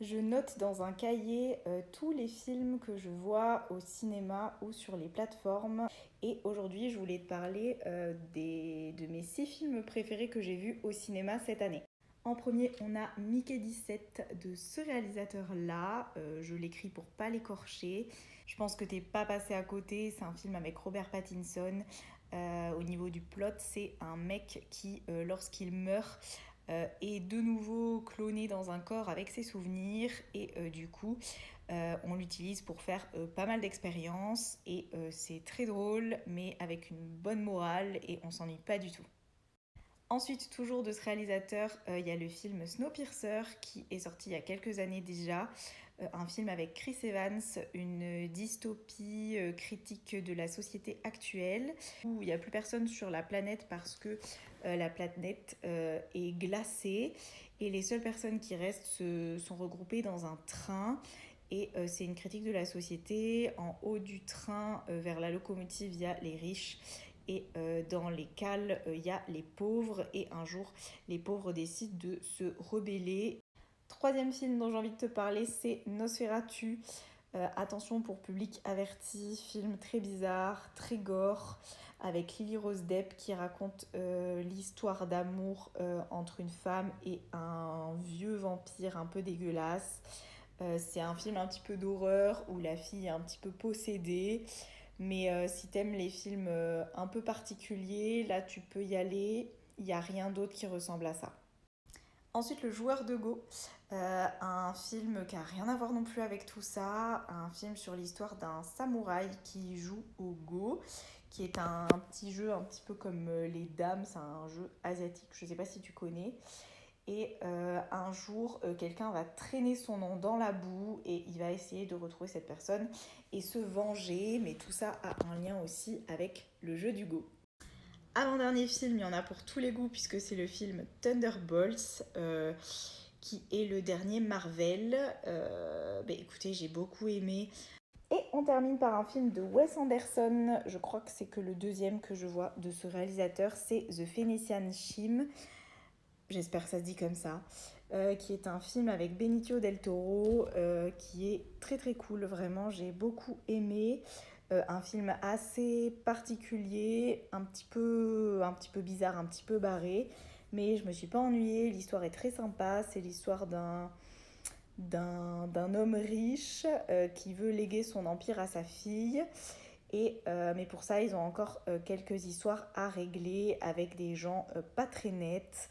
Je note dans un cahier tous les films que je vois au cinéma ou sur les plateformes. Et aujourd'hui, je voulais te parler de mes 6 films préférés que j'ai vus au cinéma cette année. En premier, on a Mickey 17 de ce réalisateur-là. Je l'écris pour pas l'écorcher. Je pense que t'es pas passé à côté. C'est un film avec Robert Pattinson. Au niveau du plot, c'est un mec qui, lorsqu'il meurt, est de nouveau cloné dans un corps avec ses souvenirs et du coup on l'utilise pour faire pas mal d'expériences et c'est très drôle mais avec une bonne morale et on s'ennuie pas du tout. Ensuite, toujours de ce réalisateur, il y a le film Snowpiercer qui est sorti il y a quelques années déjà. Un film avec Chris Evans, une dystopie critique de la société actuelle où il n'y a plus personne sur la planète parce que la planète est glacée et les seules personnes qui restent sont regroupées dans un train. Et c'est une critique de la société. En haut du train, vers la locomotive, il y a les riches et dans les cales, il y a les pauvres et un jour, les pauvres décident de se rebeller. Troisième film dont j'ai envie de te parler, c'est Nosferatu. Attention pour public averti, film très bizarre, très gore, avec Lily Rose Depp qui raconte l'histoire d'amour entre une femme et un vieux vampire un peu dégueulasse. C'est un film un petit peu d'horreur où la fille est un petit peu possédée. Mais si t'aimes les films un peu particuliers, là tu peux y aller. Il n'y a rien d'autre qui ressemble à ça. Ensuite, Le Joueur de Go, un film qui a rien à voir non plus avec tout ça, un film sur l'histoire d'un samouraï qui joue au Go, qui est un petit jeu un petit peu comme les dames, c'est un jeu asiatique, je ne sais pas si tu connais. Et un jour, quelqu'un va traîner son nom dans la boue et il va essayer de retrouver cette personne et se venger. Mais tout ça a un lien aussi avec le jeu du Go. Avant-dernier film, il y en a pour tous les goûts puisque c'est le film Thunderbolts qui est le dernier Marvel. Écoutez, j'ai beaucoup aimé. Et on termine par un film de Wes Anderson. Je crois que c'est que le deuxième que je vois de ce réalisateur, c'est The Phoenician Scheme. J'espère que ça se dit comme ça, qui est un film avec Benicio del Toro, qui est très très cool, vraiment, j'ai beaucoup aimé. Un film assez particulier, un petit peu bizarre, un petit peu barré, mais je me suis pas ennuyée, l'histoire est très sympa, c'est l'histoire d'un homme riche qui veut léguer son empire à sa fille. Mais pour ça, ils ont encore quelques histoires à régler avec des gens pas très nets.